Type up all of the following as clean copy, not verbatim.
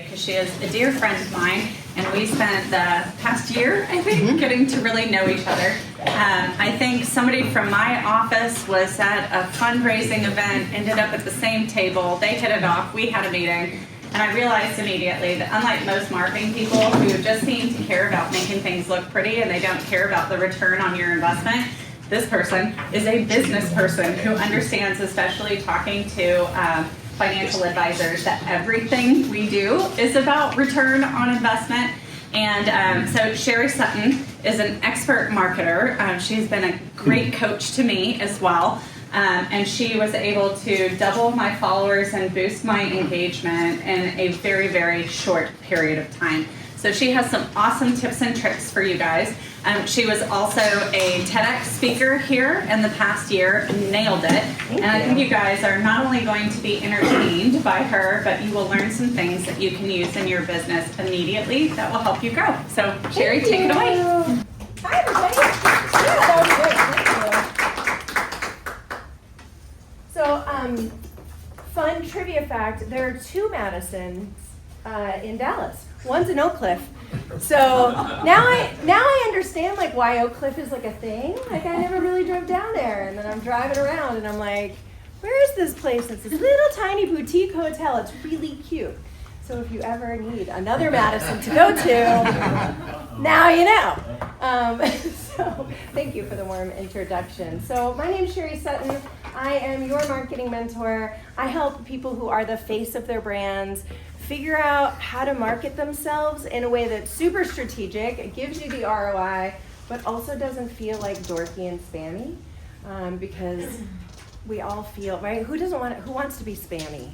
Because she is a dear friend of mine, and we spent the past year, I think, getting to really know each other. I think somebody from my office was at a fundraising event, ended up at the same table. They hit it off. We had a meeting, and I realized immediately that unlike most marketing people who just seem to care about making things look pretty and they don't care about the return on your investment, this person is a business person who understands, especially talking to financial advisors, that everything we do is about return on investment. And so Sherry Sutton is an expert marketer. She's been a great coach to me as well. And she was able to double my followers and boost my engagement in a very, very short period of time. So she has some awesome tips and tricks for you guys. She was also a TEDx speaker here in the past year, nailed it. And I think you guys are not only going to be entertained by her, but you will learn some things that you can use in your business immediately that will help you grow. So Sherry, take it away. Hi everybody. Yeah, that was great. So fun trivia fact, there are two Madisons in Dallas. One's in Oak Cliff. So now I understand like why Oak Cliff is like a thing. Like I never really drove down there, and then I'm driving around and I'm like, where is this place? It's this little tiny boutique hotel. It's really cute. So if you ever need another Madison to go to, now you know. So thank you for the warm introduction. So my name's Sherry Sutton. I am your marketing mentor. I help people who are the face of their brands figure out how to market themselves in a way that's super strategic. It gives you the ROI, but also doesn't feel like dorky and spammy, because we all feel, right? Who wants to be spammy?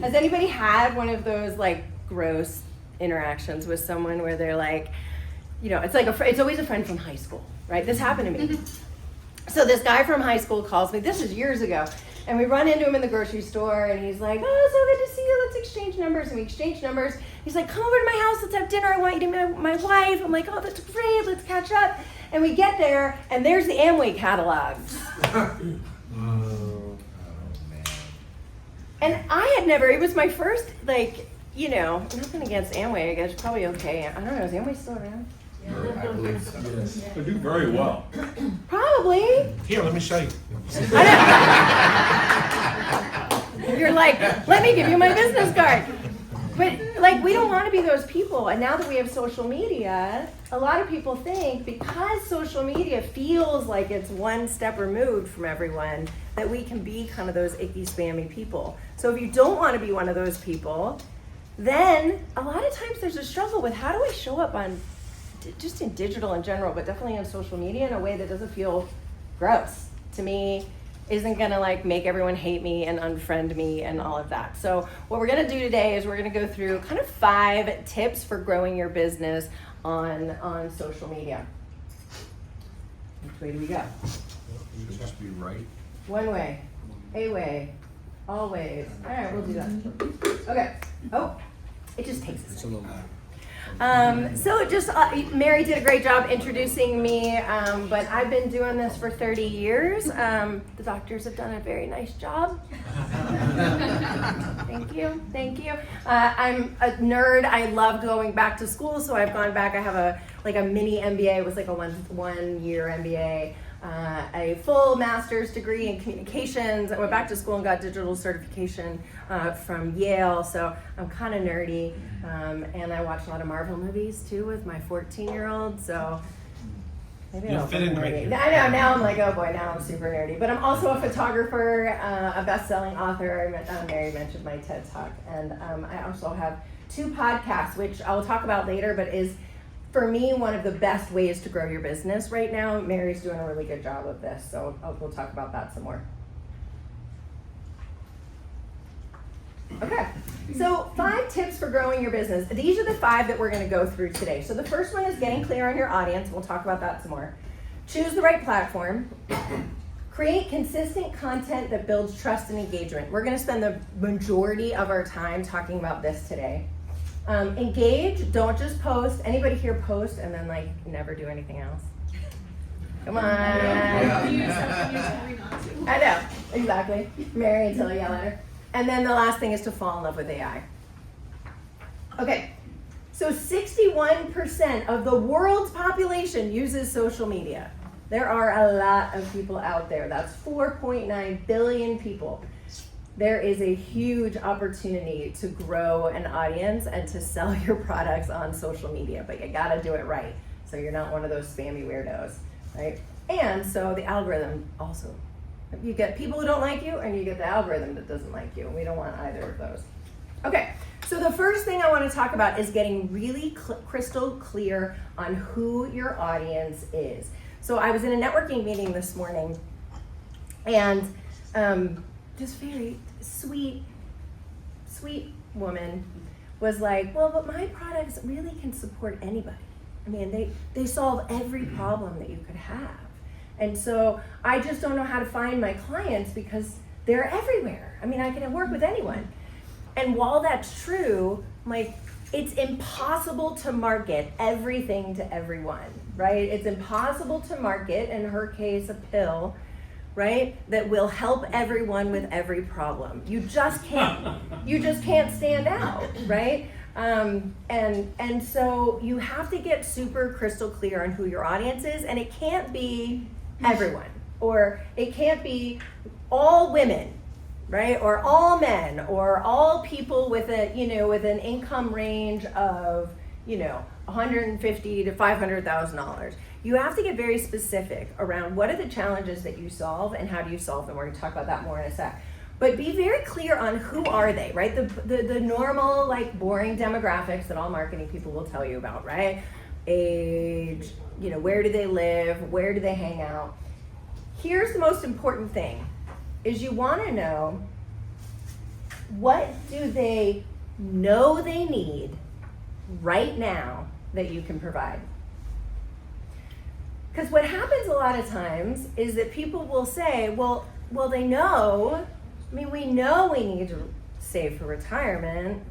Has anybody had one of those like gross interactions with someone where they're like, you know, it's like it's always a friend from high school, right? This happened to me. So this guy from high school calls me. This is years ago. And we run into him in the grocery store, and he's like, oh, so good to see you, let's exchange numbers. And we exchange numbers. He's like, come over to my house, let's have dinner, I want you to meet my wife. I'm like, oh, that's great, let's catch up. And we get there, and there's the Amway catalog. Oh, man. And I had never, it was my first, like, you know, nothing against Amway, I guess, probably okay. I don't know, is Amway still around? I believe so. Yes. They do very well. Probably. Here, let me show you. You're like, let me give you my business card. But like, we don't want to be those people. And now that we have social media, a lot of people think because social media feels like it's one step removed from everyone, that we can be kind of those icky, spammy people. So if you don't want to be one of those people, then a lot of times there's a struggle with how do I show up on, just in digital in general, but definitely on social media in a way that doesn't feel gross to me, isn't gonna like make everyone hate me and unfriend me and all of that. So what we're gonna do today is we're gonna go through kind of 5 tips for growing your business on social media. Which way do we go? Should it just be right? One way, a way, always. All right, we'll do that. Okay. Oh, it just takes a second. Mary did a great job introducing me, but I've been doing this for 30 years. The doctors have done a very nice job. Thank you. I'm a nerd. I love going back to school, so I've gone back. I have a mini MBA. It was like a one-year MBA. A full master's degree in communications. I went back to school and got digital certification from Yale, so I'm kind of nerdy. And I watch a lot of Marvel movies too with my 14-year-old, so maybe You fit in great nerdy. here. I know, now I'm like, oh boy, now I'm super nerdy. But I'm also a photographer, a best-selling author. Mary mentioned my TED Talk. And I also have 2 podcasts, which I'll talk about later, but is for me, one of the best ways to grow your business right now. Mary's doing a really good job of this, so we'll talk about that some more. Okay, so 5 tips for growing your business. These are the 5 that we're going to go through today. So the first one is getting clear on your audience. We'll talk about that some more. Choose the right platform. Create consistent content that builds trust and engagement. We're going to spend the majority of our time talking about this today. Engage, don't just post. Anybody here post and then like never do anything else? Come on. I know, exactly. Mary until I yell at her. And then the last thing is to fall in love with AI. Okay, so 61% of the world's population uses social media. There are a lot of people out there. That's 4.9 billion people. There is a huge opportunity to grow an audience and to sell your products on social media, but you gotta do it right. So you're not one of those spammy weirdos, right? And so the algorithm also. You get people who don't like you, and you get the algorithm that doesn't like you. We don't want either of those. Okay, so the first thing I want to talk about is getting really crystal clear on who your audience is. So I was in a networking meeting this morning, and this very sweet woman was like, well, but my products really can support anybody. I mean, they solve every problem that you could have. And so I just don't know how to find my clients because they're everywhere. I mean, I can work with anyone. And while that's true, like, it's impossible to market everything to everyone, right? It's impossible to market, in her case, a pill, right, that will help everyone with every problem. You just can't. You just can't stand out, right? And so you have to get super crystal clear on who your audience is, and it can't be everyone, or it can't be all women, right, or all men, or all people with with an income range of $150,000 to $500,000. You have to get very specific around what are the challenges that you solve and how do you solve them. We're going to talk about that more in a sec. But be very clear on who are they, right? The normal, like, boring demographics that all marketing people will tell you about, right? Age, where do they live, where do they hang out? Here's the most important thing, is you want to know, what do they know they need right now that you can provide? Because what happens a lot of times is that people will say, well, they know, we know we need to save for retirement,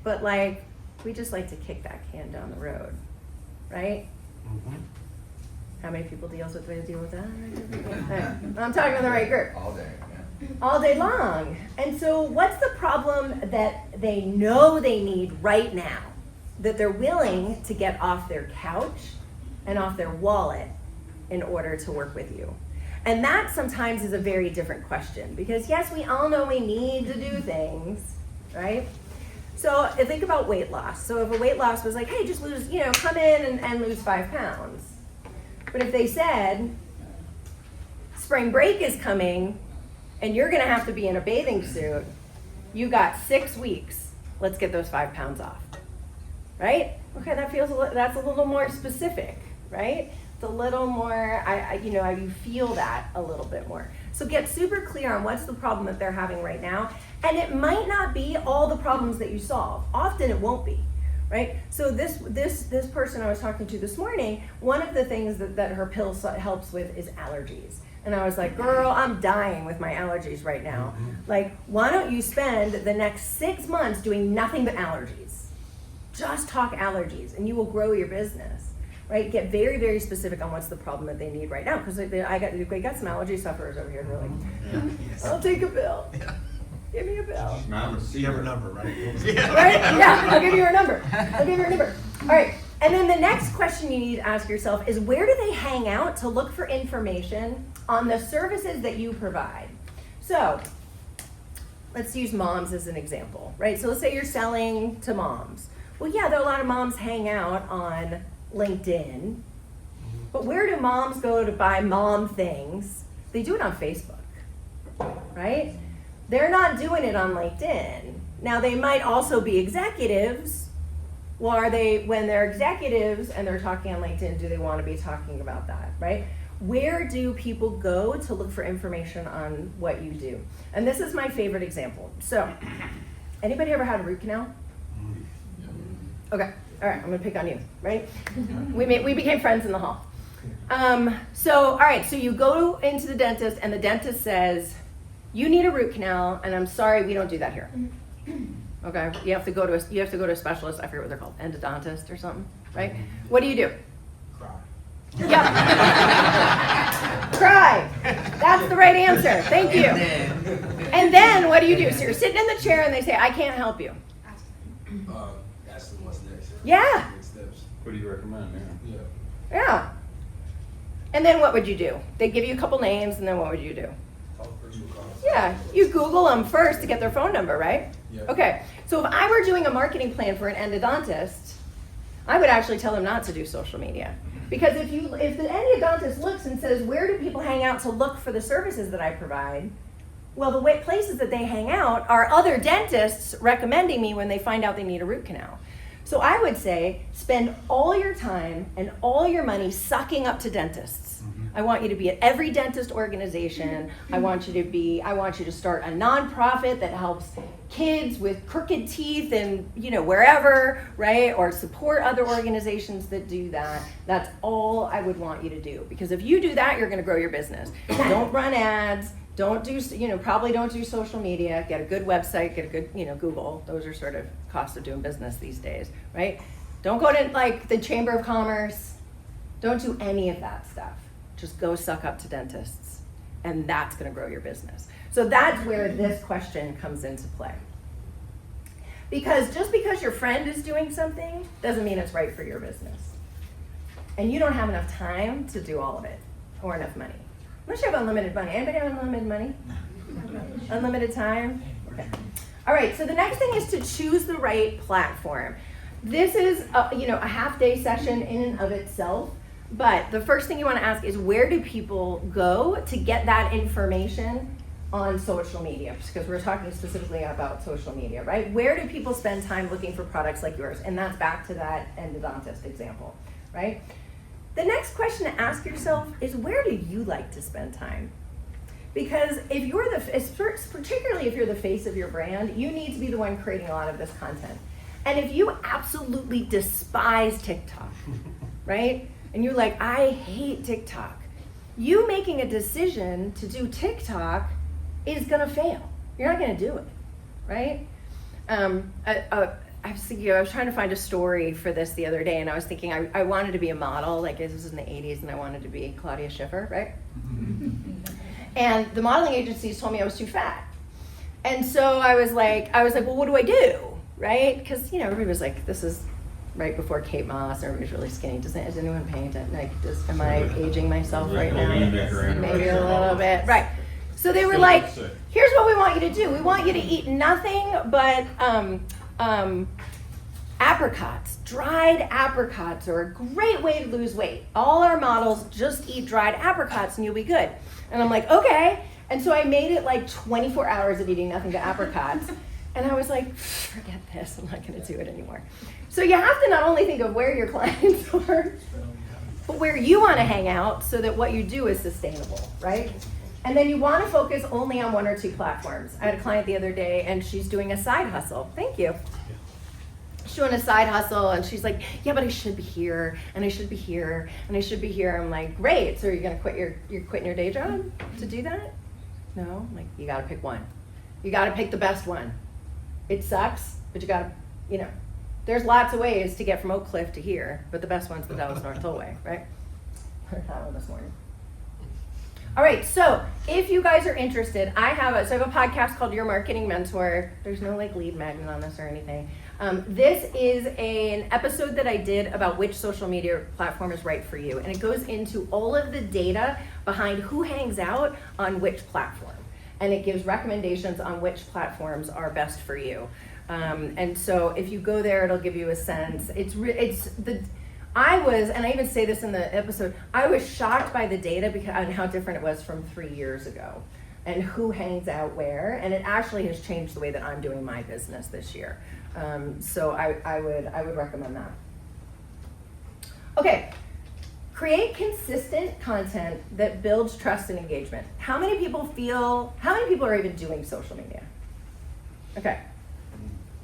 but like, we just like to kick that can down the road, right? Mm-hmm. How many people deal with that? I'm talking to the right group. All day, yeah. All day long. And so what's the problem that they know they need right now, that they're willing to get off their couch and off their wallet in order to work with you? And that sometimes is a very different question, because yes, we all know we need to do things, right? So think about weight loss. So if a weight loss was like, hey, just lose, come in and lose 5 pounds. But if they said, spring break is coming and you're gonna have to be in a bathing suit, you got 6 weeks, let's get those 5 pounds off, right? Okay, that's a little more specific, right? It's a little more, you feel that a little bit more. So get super clear on what's the problem that they're having right now. And it might not be all the problems that you solve. Often it won't be, right? So this person I was talking to this morning, one of the things that her pill helps with is allergies. And I was like, girl, I'm dying with my allergies right now. Like, why don't you spend the next 6 months doing nothing but allergies? Just talk allergies and you will grow your business. Right? Get very, very specific on what's the problem that they need right now. Because I got some allergy sufferers over here who are like, I'll take a pill. Yeah. Give me a pill. You have her number, right? Yeah. Right? Yeah, I'll give you her number. All right. And then the next question you need to ask yourself is, where do they hang out to look for information on the services that you provide? So let's use moms as an example, right? So let's say you're selling to moms. Well, yeah, there are a lot of moms hang out on LinkedIn, but where do moms go to buy mom things? They do it on Facebook, right? They're not doing it on LinkedIn. Now, they might also be executives. Well, when they're executives and they're talking on LinkedIn, do they want to be talking about that, right? Where do people go to look for information on what you do? And this is my favorite example. So, anybody ever had a root canal? Okay. All right, I'm gonna pick on you, right? We became friends in the hall. All right, so you go into the dentist and the dentist says, you need a root canal, and I'm sorry, we don't do that here. Okay, you have to go to a specialist, I forget what they're called, endodontist or something, right? What do you do? Cry. Yep. Cry. That's the right answer. Thank you. And then what do you do? So you're sitting in the chair and they say, I can't help you. Ask Yeah, What do you recommend? Yeah. yeah. And then what would you do? They give you a couple names, and then what would you do? Yeah, you Google them first to get their phone number, right? Yeah. Okay, so if I were doing a marketing plan for an endodontist, I would actually tell them not to do social media. Because if the endodontist looks and says, where do people hang out to look for the services that I provide? Well, the places that they hang out are other dentists recommending me when they find out they need a root canal. So I would say, spend all your time and all your money sucking up to dentists. I want you to be at every dentist organization. I want you to start a nonprofit that helps kids with crooked teeth and, wherever, right? Or support other organizations that do that. That's all I would want you to do. Because if you do that, you're gonna grow your business. Don't run ads. Don't do, probably don't do social media. Get a good website, get a good, Google. Those are sort of cost of doing business these days, right? Don't go to like the Chamber of Commerce. Don't do any of that stuff. Just go suck up to dentists, and that's gonna grow your business. So that's where this question comes into play. Because just because your friend is doing something doesn't mean it's right for your business. And you don't have enough time to do all of it, or enough money. Unless you have unlimited money. Anybody have unlimited money? Unlimited time? Okay. All right, so the next thing is to choose the right platform. This is a half-day session in and of itself, but the first thing you want to ask is, where do people go to get that information on social media? Because we're talking specifically about social media, right? Where do people spend time looking for products like yours? And that's back to that endodontist example, right? The next question to ask yourself is, where do you like to spend time? Because particularly if you're the face of your brand, you need to be the one creating a lot of this content. And if you absolutely despise TikTok, right? And you're like, I hate TikTok. You making a decision to do TikTok is gonna fail. You're not gonna do it, right? I was trying to find a story for this the other day, and I was thinking I wanted to be a model, like this was in the 80s, and I wanted to be Claudia Schiffer, right? And the modeling agencies told me I was too fat. And so I was like, well, what do I do, right? Because, everybody was like, this is right before Kate Moss, and everybody's really skinny. Is anyone paying attention? Like, am I aging myself right now? Maybe a little bit, right. So they were like, here's what we want you to do. We want you to eat nothing but apricots. Dried apricots are a great way to lose weight. All our models just eat dried apricots and you'll be good. And I'm like, okay. And so I made it like 24 hours of eating nothing but apricots. And I was like, forget this, I'm not gonna do it anymore. So you have to not only think of where your clients are, but where you wanna hang out so that what you do is sustainable, right? And then you wanna focus only on one or two platforms. I had a client the other day and she's doing a side hustle. Thank you. She's doing a side hustle and she's like, yeah, but I should be here and I should be here and I should be here. I'm like, great, so you're gonna you're quitting your day job to do that? No, I'm like, you gotta pick one. You gotta pick the best one. It sucks, but you gotta, there's lots of ways to get from Oak Cliff to here, but the best one's the Dallas North Tollway, right? Heard that one this morning. All right, so if you guys are interested, I have a podcast called Your Marketing Mentor. There's no lead magnet on this or anything. This is an episode that I did about which social media platform is right for you. And it goes into all of the data behind who hangs out on which platform. And it gives recommendations on which platforms are best for you. And so if you go there, it'll give you a sense. I even say this in the episode, I was shocked by the data on how different it was from 3 years ago and who hangs out where. And it actually has changed the way that I'm doing my business this year. So I would recommend that. Okay, create consistent content that builds trust and engagement. How many people are even doing social media? Okay.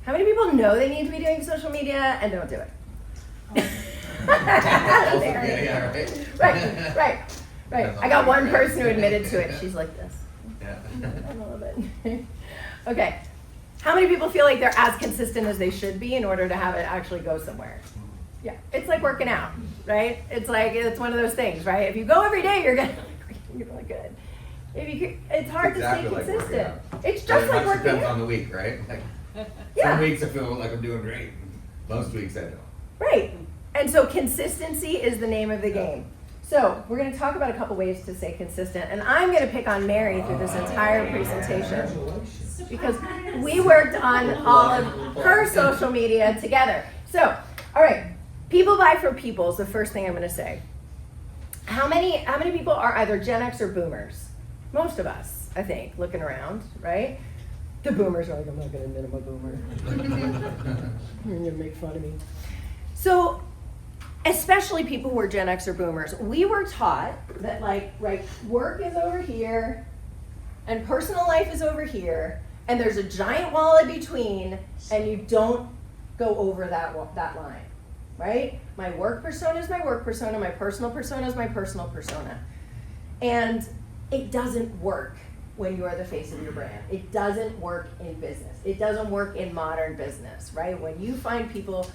How many people know they need to be doing social media and don't do it? Right. I got one person who admitted to it. She's like this. Yeah. I love it. Okay. How many people feel like they're as consistent as they should be in order to have it actually go somewhere? Yeah, it's like working out, right? It's one of those things, right? If you go every day, you're really good. It's hard to stay consistent. It's just like working out. Depends on the week, right? Some weeks I feel like I'm doing great. Most weeks I don't. Right. And so consistency is the name of the game. So we're going to talk about a couple ways to stay consistent. And I'm going to pick on Mary through this entire presentation because we worked on all of her social media together. So, all right, people buy for people is the first thing I'm going to say. How many people are either Gen X or boomers? Most of us, I think, looking around, right? The boomers are like, I'm not going to admit I'm a boomer. You're going to make fun of me. So, especially people who are Gen X or boomers, we were taught that work is over here and personal life is over here and there's a giant wall in between and you don't go over that line, right? My work persona is my work persona, my personal persona is my personal persona. And it doesn't work when you are the face of your brand. It doesn't work in business. It doesn't work in modern business, right? When you find people,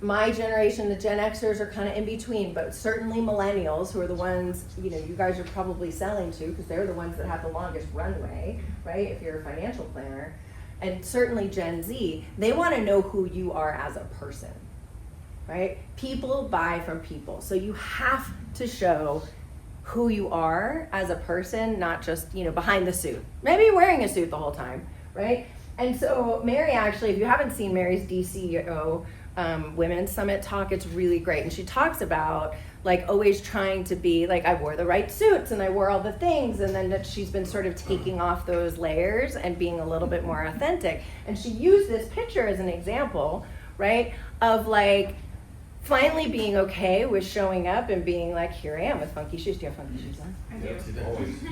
my generation, the Gen Xers are kind of in between, but certainly millennials, who are the ones, you guys are probably selling to because they're the ones that have the longest runway, right? If you're a financial planner, and certainly Gen Z, they want to know who you are as a person, right? People buy from people. So you have to show who you are as a person, not just, behind the suit. Maybe you're wearing a suit the whole time, right? And so Mary, actually, if you haven't seen Mary's DCO Women's Summit talk, it's really great. And she talks about always trying to be I wore the right suits and I wore all the things, and then that she's been sort of taking off those layers and being a little bit more authentic. And she used this picture as an example, right, of finally being okay with showing up and being here I am with funky shoes. Do you have funky shoes on? I do.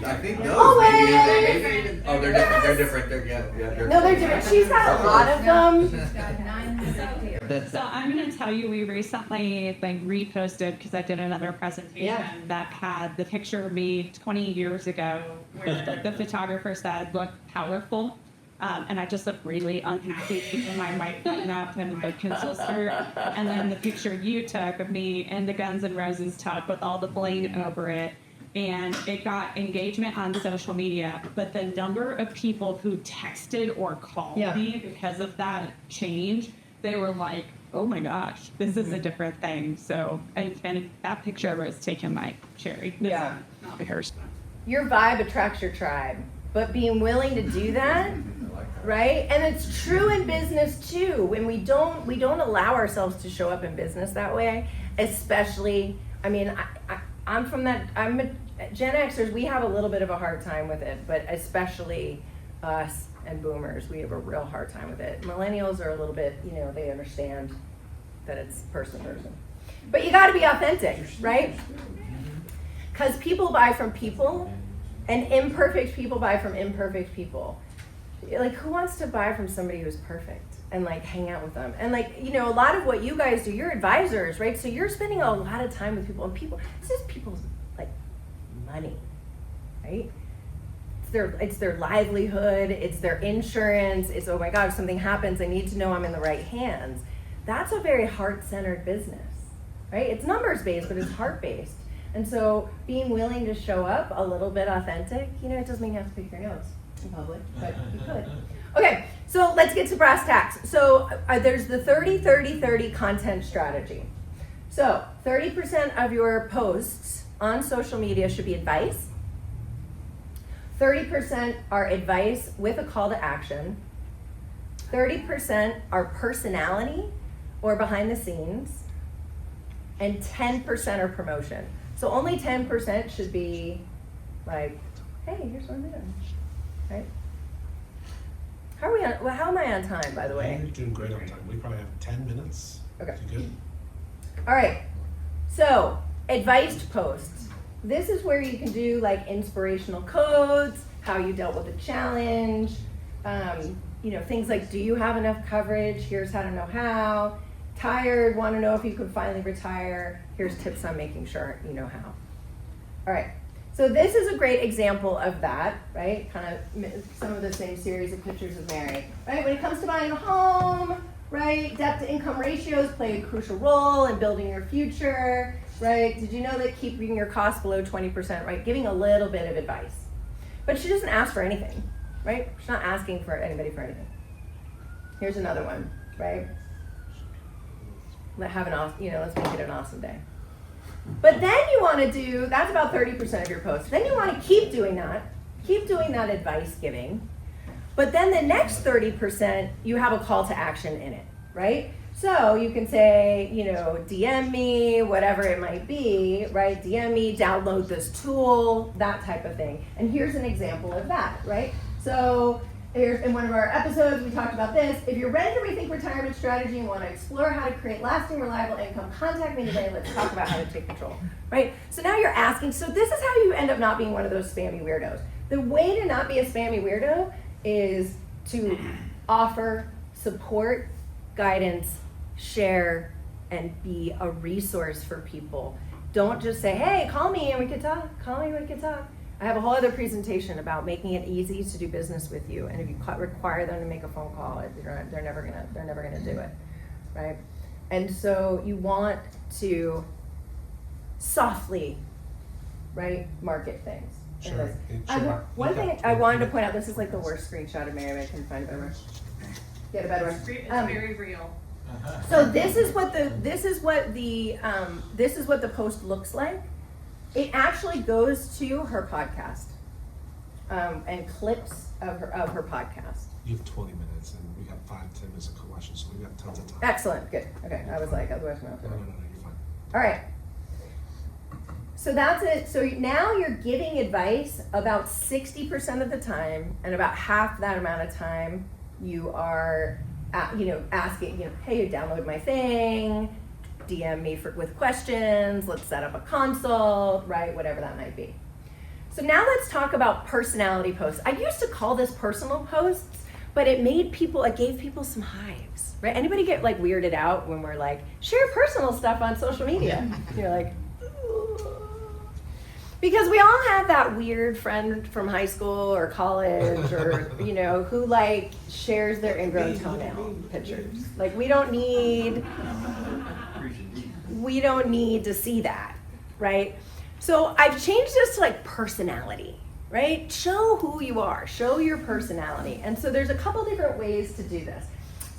I think those Always. maybe. Oh, they're different. They're different. No, they're different. She's got a lot of them. So I'm going to tell you, we recently reposted, because I did another presentation that had the picture of me 20 years ago where the photographer said, look powerful. And I just looked really unhappy in my white button-up and my pencil skirt. And then the picture you took of me in the Guns N' Roses tux with all the bling over it. And it got engagement on social media. But the number of people who texted or called me because of that change, they were like, oh my gosh, this is a different thing. So, and that picture was taken by Sherry. Yeah. Not hers. Your vibe attracts your tribe. But being willing to do that, right? And it's true in business too. When we don't allow ourselves to show up in business that way, especially, I'm a Gen Xers, we have a little bit of a hard time with it, but especially us and boomers, we have a real hard time with it. Millennials are a little bit, they understand that it's person to person. But you gotta be authentic, right? Because people buy from people, and imperfect people buy from imperfect people. Who wants to buy from somebody who's perfect and hang out with them? And a lot of what you guys do, you're advisors, right? So you're spending a lot of time with people, and it's just people's money, right? It's their livelihood, it's their insurance, it's, oh my God, if something happens, I need to know I'm in the right hands. That's a very heart-centered business, right? It's numbers-based, but it's heart-based. And so being willing to show up a little bit authentic, it doesn't mean you have to pick your nose in public, but you could. Okay, so let's get to brass tacks. So there's the 30-30-30 content strategy. So 30% of your posts on social media should be advice. 30% are advice with a call to action. 30% are personality or behind the scenes. And 10% are promotion. So only 10% should be hey, here's what I'm doing, right? How am I on time, by the way? You're doing great on time. We probably have 10 minutes. Okay. You good? All right. So, advised posts. This is where you can do inspirational codes, how you dealt with a challenge, things like, do you have enough coverage? Here's how to know how. Tired, want to know if you could finally retire. Here's tips on making sure you know how. All right. So this is a great example of that, right? Kind of some of the same series of pictures of Mary, right? When it comes to buying a home, right? Debt to income ratios play a crucial role in building your future, right? Did you know that keeping your costs below 20%, right? Giving a little bit of advice. But she doesn't ask for anything, right? She's not asking for anybody for anything. Here's another one, right? let's make it an awesome day. But then you want to do, that's about 30% of your post. Then you want to keep doing that advice giving. But then the next 30%, you have a call to action in it, right? So you can say, DM me, whatever it might be, right? DM me, download this tool, that type of thing. And here's an example of that, right? So here's in one of our episodes, we talked about this. If you're ready to rethink retirement strategy and want to explore how to create lasting, reliable income, contact me today. Let's talk about how to take control, right? So now you're asking, so this is how you end up not being one of those spammy weirdos. The way to not be a spammy weirdo is to offer support, guidance, share, and be a resource for people. Don't just say, hey, call me and we can talk. Call me and we can talk. I have a whole other presentation about making it easy to do business with you, and if you require them to make a phone call, they're never gonna do it, right? And so you want to softly, right, market things. Sure. One thing I wanted to point out, this is like the worst screenshot of Mary, I couldn't find a better one. Get a better one. It's very real. So this is what the post looks like. It actually goes to her podcast and clips of her podcast. You have 20 minutes and we got 5-10 minutes of questions, so we've got tons of time. Excellent, good. Okay, I was like, otherwise no. No, you're fine. All right. So that's it. So now you're giving advice about 60% of the time, and about half that amount of time you are, asking, hey, download my thing, DM me with questions, let's set up a consult, right? Whatever that might be. So now let's talk about personality posts. I used to call this personal posts, but it gave people some hives, right? Anybody get like weirded out when we're like, share personal stuff on social media? You're like, because we all have that weird friend from high school or college or, who like shares their ingrown toenail pictures. Like we don't need to see that, right? So I've changed this to like personality, right? Show who you are, show your personality. And so there's a couple different ways to do this.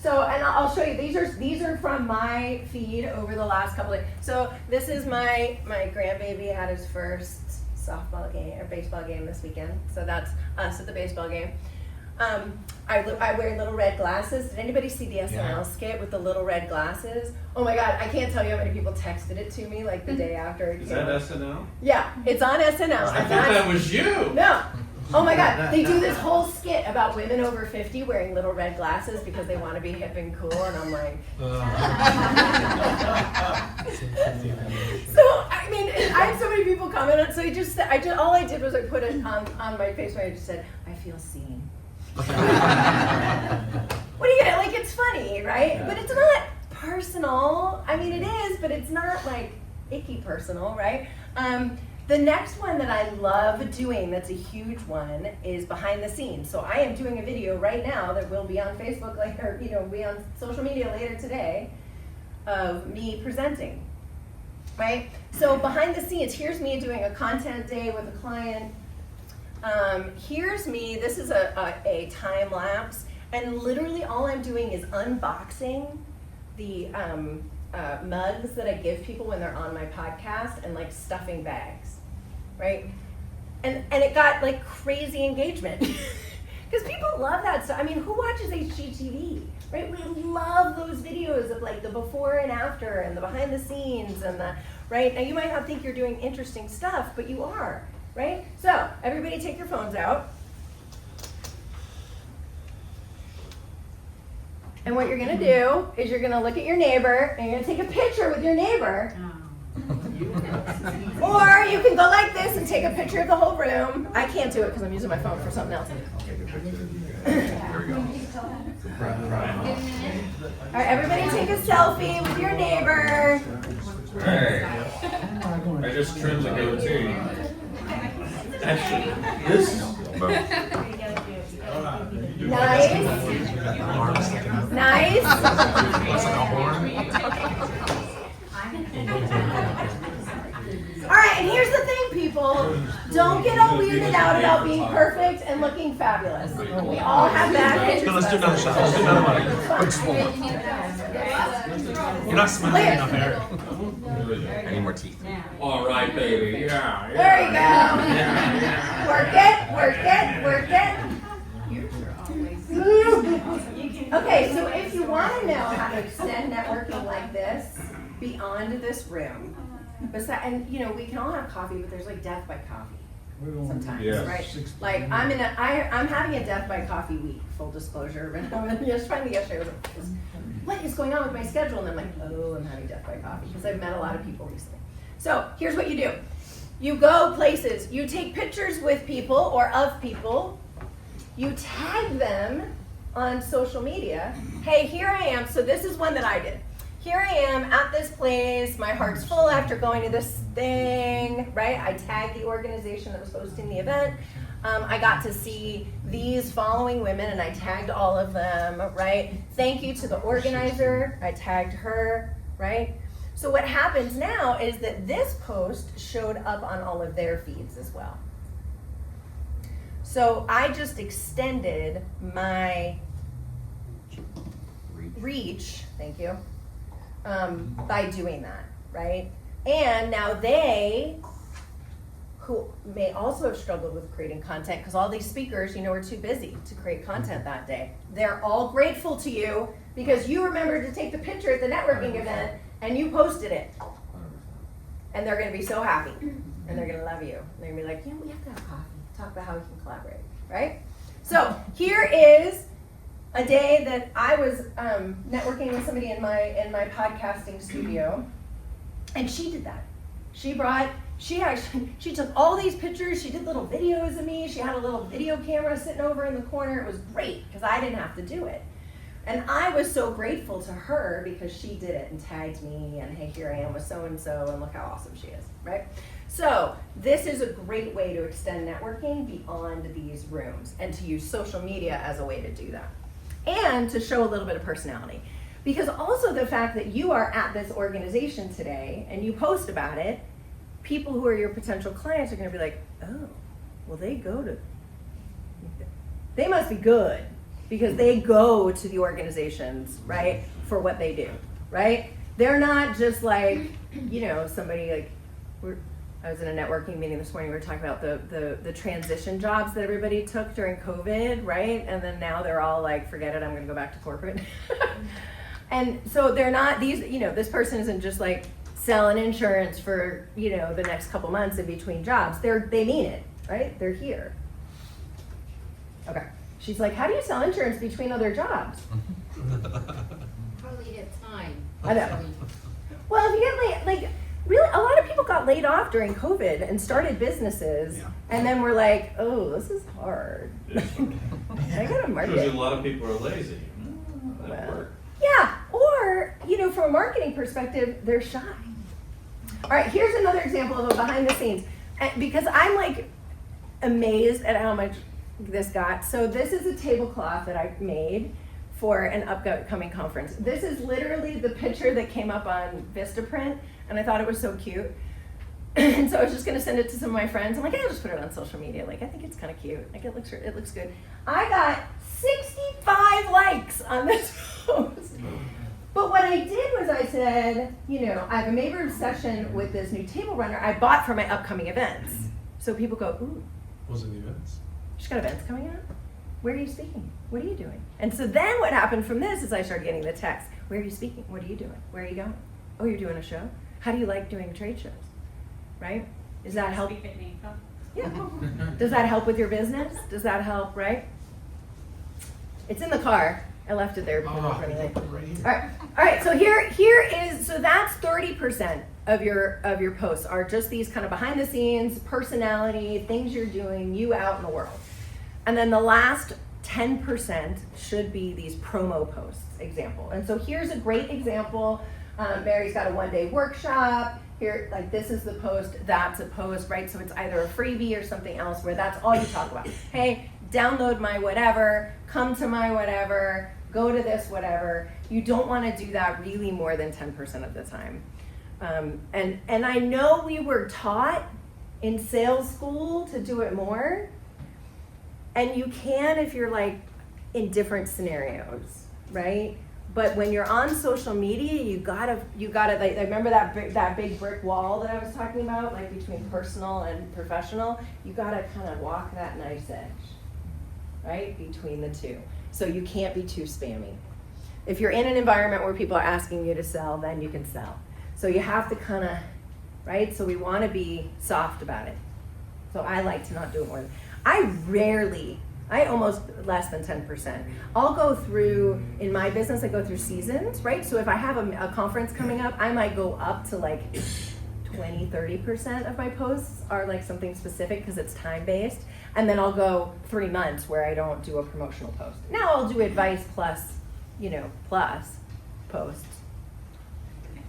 So, and I'll show you, these are from my feed over the last couple of days. So this is my grandbaby had his first softball game or baseball game this weekend. So that's us at the baseball game. I wear little red glasses. Did anybody see the SNL skit with the little red glasses? Oh my God, I can't tell you how many people texted it to me like the day after. Is that SNL? Yeah, it's on SNL. I thought that was you. No. Oh my God, they do this whole skit about women over 50 wearing little red glasses because they want to be hip and cool, and I'm like. So I mean, I had so many people comment on. So all I did was I put it on my Facebook. I just said, I feel seen. What are you gonna like? It's funny, right? Yeah. But it's not personal. I mean, it is, but it's not like icky personal, right? The next one that I love doing, that's a huge one, is behind the scenes. So I am doing a video right now that will be on Facebook, be on social media later today, of me presenting, right? So behind the scenes, here's me doing a content day with a client. Here's me, this is a time lapse, and literally all I'm doing is unboxing the mugs that I give people when they're on my podcast and like stuffing bags, right? And it got like crazy engagement because people love that stuff. I mean, who watches HGTV, right? We love those videos of like the before and after and the behind the scenes and the, right? Now you might not think you're doing interesting stuff, but you are, right? So everybody take your phones out. And what you're gonna do is you're gonna look at your neighbor and you're gonna take a picture with your neighbor. Or you can go like this and take a picture of the whole room. I can't do it because I'm using my phone for something else. There we go. All right, everybody take a selfie with your neighbor. Hey, I just trimmed the goatee. Actually, this is Nice. Nice. All right, and here's the thing, people. Don't get all weirded out about being perfect and looking fabulous. We all have bad days. Let's do another shot. Let's do another one. You're not smiling enough, Eric. I need more teeth. All right, baby. Yeah. There you go. Yeah. Work it. Okay, so if you want to know how to extend networking like this beyond this room, and we can all have coffee, but there's like death by coffee sometimes, Yes. right? Like I'm having a death by coffee week, full disclosure. And just finally yesterday, I was like, what is going on with my schedule? And I'm like, oh, I'm having death by coffee because I've met a lot of people recently. So here's what you do. You go places, you take pictures with people or of people, you tag them on social media. Hey, here I am. So this is one that I did. Here I am at this place. My heart's full after going to this thing, right? I tagged the organization that was hosting the event. I got to see these following women and I tagged all of them, right? Thank you to the organizer. I tagged her, right? So what happens now is that this post showed up on all of their feeds as well. So I just extended my reach, thank you, by doing that, right? And now they, who may also have struggled with creating content, because all these speakers, were too busy to create content that day. They're all grateful to you because you remembered to take the picture at the networking event and you posted it. And they're going to be so happy and they're going to love you. They're going to be like, we have to have coffee, talk about how we can collaborate, right? So here is a day that I was networking with somebody in my podcasting studio, and she did that. She took all these pictures. She did little videos of me. She had a little video camera sitting over in the corner. It was great because I didn't have to do it. And I was so grateful to her because she did it and tagged me and hey, here I am with so-and-so and look how awesome she is, right? So this is a great way to extend networking beyond these rooms and to use social media as a way to do that. And to show a little bit of personality. Because also the fact that you are at this organization today and you post about it, people who are your potential clients are going to be like, oh, well they must be good because they go to the organizations, right, for what they do, right? They're not just like, somebody like, I was in a networking meeting this morning, we were talking about the transition jobs that everybody took during COVID, right? And then now they're all like, forget it, I'm gonna go back to corporate. And so they're not, this person isn't just like selling insurance for, the next couple months in between jobs. They mean it, right? They're here. Okay. She's like, how do you sell insurance between other jobs? Hardly get time. I know. Well, if you get like really, a lot of people got laid off during COVID and started businesses, and then we're like, oh, this is hard. I gotta market. Because a lot of people are lazy. Yeah, or, from a marketing perspective, they're shy. All right, here's another example of a behind the scenes. Because I'm like amazed at how much this got. So this is a tablecloth that I made for an upcoming conference. This is literally the picture that came up on Vistaprint, and I thought it was so cute. And so I was just gonna send it to some of my friends. I'm like, I'll just put it on social media. Like, I think it's kind of cute. Like, it looks good. I got 65 likes on this post. But what I did was I said, I have a Mayberg session with this new table runner I bought for my upcoming events. So people go, ooh. What was it, the events? She's got events coming up? Where are you speaking? What are you doing? And so then what happened from this is I started getting the text. Where are you speaking? What are you doing? Where are you going? Oh, you're doing a show? How do you like doing trade shows? Right? Does that help? Speak at NAIFA. Yeah. Does that help with your business? Does that help, right? It's in the car. I left it there because I was running late. Right. All right. So here is, so that's 30% of your posts are just these kind of behind the scenes, personality, things you're doing, you out in the world. And then the last 10% should be these promo posts, example. And so here's a great example. Mary's got a one-day workshop. Here, like this is the post, that's a post, right? So it's either a freebie or something else where that's all you talk about. Hey, download my whatever, come to my whatever, go to this whatever. You don't want to do that really more than 10% of the time. And I know we were taught in sales school to do it more. And you can if you're like in different scenarios, right? But when you're on social media, you gotta like, remember that big brick wall that I was talking about, like between personal and professional? You gotta kind of walk that nice edge, right? Between the two. So you can't be too spammy. If you're in an environment where people are asking you to sell, then you can sell. So you have to kind of, right? So we wanna be soft about it. So I like to not do it more. I almost less than 10%. I'll go through, in my business, I go through seasons, right? So if I have a conference coming up, I might go up to like 20, 30% of my posts are like something specific because it's time-based. And then I'll go 3 months where I don't do a promotional post. Now I'll do advice plus posts.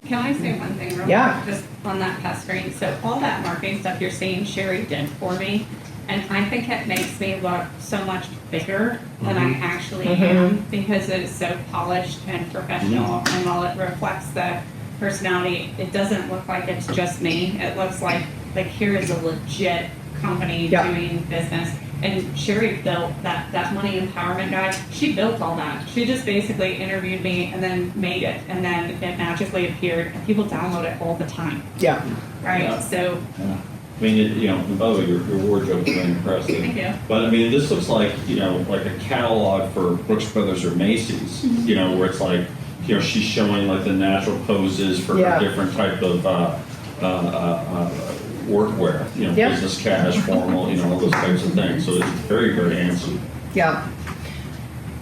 Can I say one thing real quick, just on that pestering? So all that marketing stuff you're saying, Sherry did for me, and I think it makes me look so much bigger than I actually am, because it is so polished and professional, and while it reflects the personality, it doesn't look like it's just me. It looks like here is a legit company doing business. And Sherry built that money empowerment guide. She built all that. She just basically interviewed me and then made it, and then it magically appeared, and people download it all the time. Yeah. Right. Yeah. So. Yeah. I mean, and by the way, your wardrobe is very impressive. Thank you. But I mean, this looks like, like a catalog for Brooks Brothers or Macy's, where it's like, she's showing like the natural poses for her different type of workwear, business cash, formal, all those types of things. So it's very, very handsome. Yeah.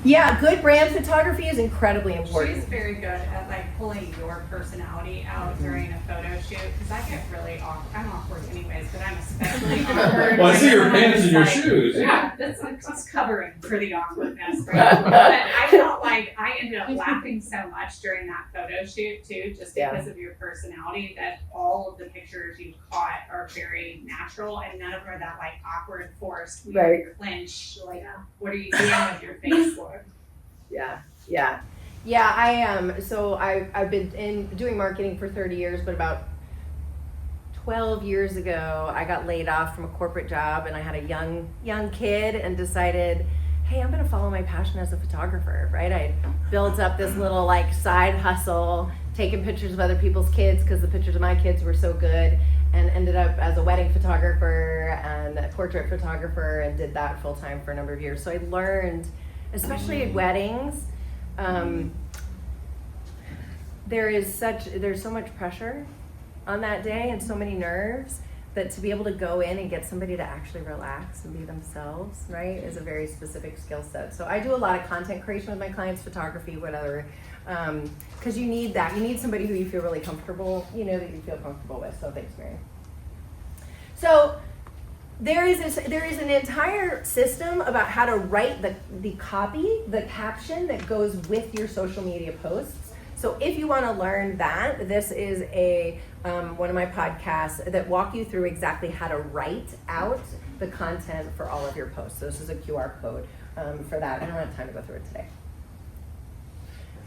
Yeah, good brand photography is incredibly important. She's very good at pulling your personality out during a photo shoot, because I get really awkward. I'm awkward anyways, but I'm especially awkward. Well, I see your pants and your shoes. Yeah, that's covering for the awkwardness, right? But I felt like I ended up laughing so much during that photo shoot too, just because of your personality, that all of the pictures you caught are very natural, and none of them are that awkward, forced, weird clinch. What are you doing with your face, Lord? Yeah. So I've been doing marketing for 30 years, but about 12 years ago, I got laid off from a corporate job, and I had a young kid, and decided, hey, I'm gonna follow my passion as a photographer, right? I built up this little side hustle, taking pictures of other people's kids because the pictures of my kids were so good, and ended up as a wedding photographer and a portrait photographer, and did that full time for a number of years. So I learned, especially at weddings, there's so much pressure on that day and so many nerves, that to be able to go in and get somebody to actually relax and be themselves, right, is a very specific skill set. So I do a lot of content creation with my clients, photography, whatever, because you need that. You need somebody who you feel really comfortable, that you feel comfortable with. So thanks, Mary. So there is an entire system about how to write the copy, the caption that goes with your social media posts. So if you want to learn that, this is one of my podcasts that walk you through exactly how to write out the content for all of your posts. So this is a QR code for that. I don't have time to go through it today.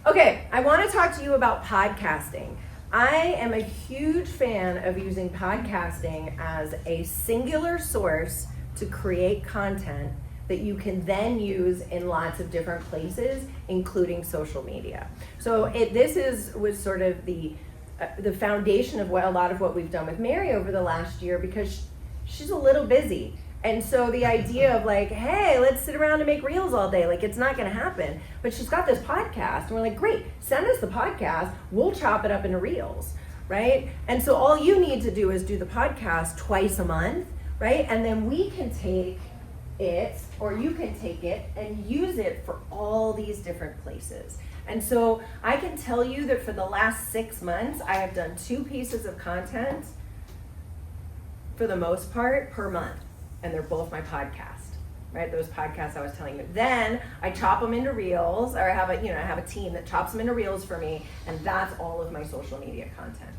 Okay, I want to talk to you about podcasting. I am a huge fan of using podcasting as a singular source to create content that you can then use in lots of different places, including social media. So this was sort of the foundation of a lot of what we've done with Mary over the last year, because she's a little busy. And so the idea of hey, let's sit around and make reels all day, it's not gonna happen. But she's got this podcast, and we're like, great, send us the podcast, we'll chop it up into reels, right? And so all you need to do is do the podcast twice a month, right? And then we can take it, or you can take it and use it for all these different places. And so I can tell you that for the last 6 months, I have done 2 pieces of content, for the most part, per month. And they're both my podcast, right? Those podcasts I was telling you. Then I chop them into reels, or I have a team that chops them into reels for me, and that's all of my social media content.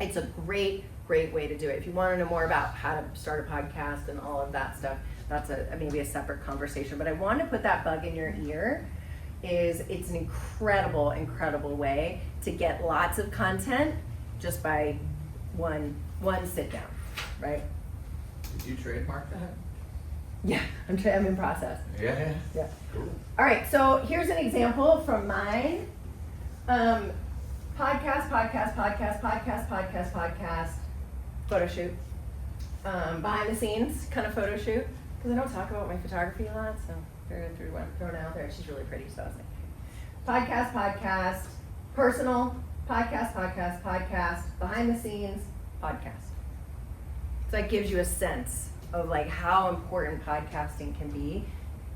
It's a great way to do it. If you want to know more about how to start a podcast and all of that stuff, that's maybe a separate conversation. But I want to put that bug in your ear. It's an incredible way to get lots of content just by one sit down, right? Did you trademark that? Yeah, I'm in process. Yeah. Yeah. All right, so here's an example from mine. Podcast, photo shoot. Behind the scenes kind of photo shoot. Because I don't talk about my photography a lot, so figured I'd throw it out there. She's really pretty, so I was like, podcast, personal, podcast, behind the scenes, podcast. So that gives you a sense of like how important podcasting can be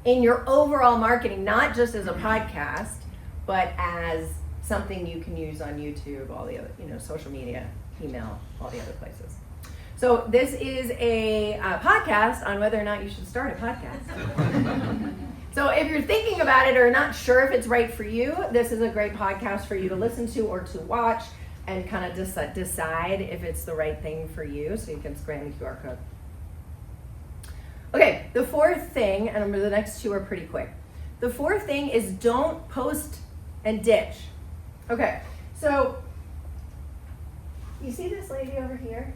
in your overall marketing, not just as a podcast, but as something you can use on YouTube, all the other, social media, email, all the other places. So this is a podcast on whether or not you should start a podcast. So if you're thinking about it or not sure if it's right for you, this is a great podcast for you to listen to or to watch and kind of decide if it's the right thing for you, so you can scan the QR code. Okay, the fourth thing, and the next two are pretty quick. The fourth thing is don't post and ditch. Okay, so you see this lady over here?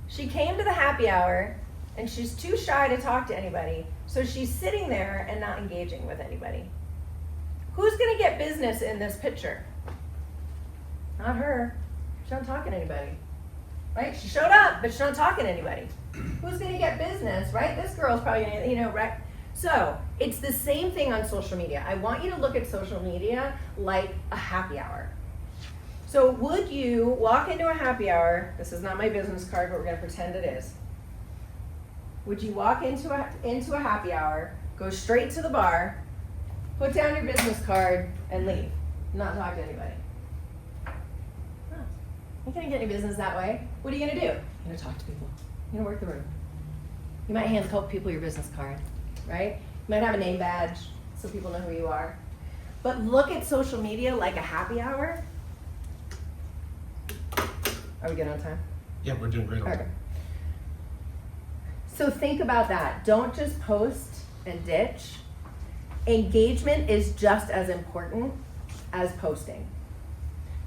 She came to the happy hour and she's too shy to talk to anybody, so she's sitting there and not engaging with anybody. Who's gonna get business in this picture? Not her. She's not talking to anybody, right? She showed up, but she's not talking to anybody. Who's gonna get business, right? This girl's probably gonna, right? So it's the same thing on social media. I want you to look at social media like a happy hour. So would you walk into a happy hour? This is not my business card, but we're gonna pretend it is. Would you walk into a happy hour, go straight to the bar, put down your business card, and leave? Not talk to anybody. No. You can't get any business that way. What are you gonna do? You're gonna talk to people. You're gonna work the room. You might hand a couple people your business card, right? You might have a name badge so people know who you are. But look at social media like a happy hour. Are we good on time? Yeah, we're doing great on Okay. that. So think about that. Don't just post and ditch. Engagement is just as important as posting.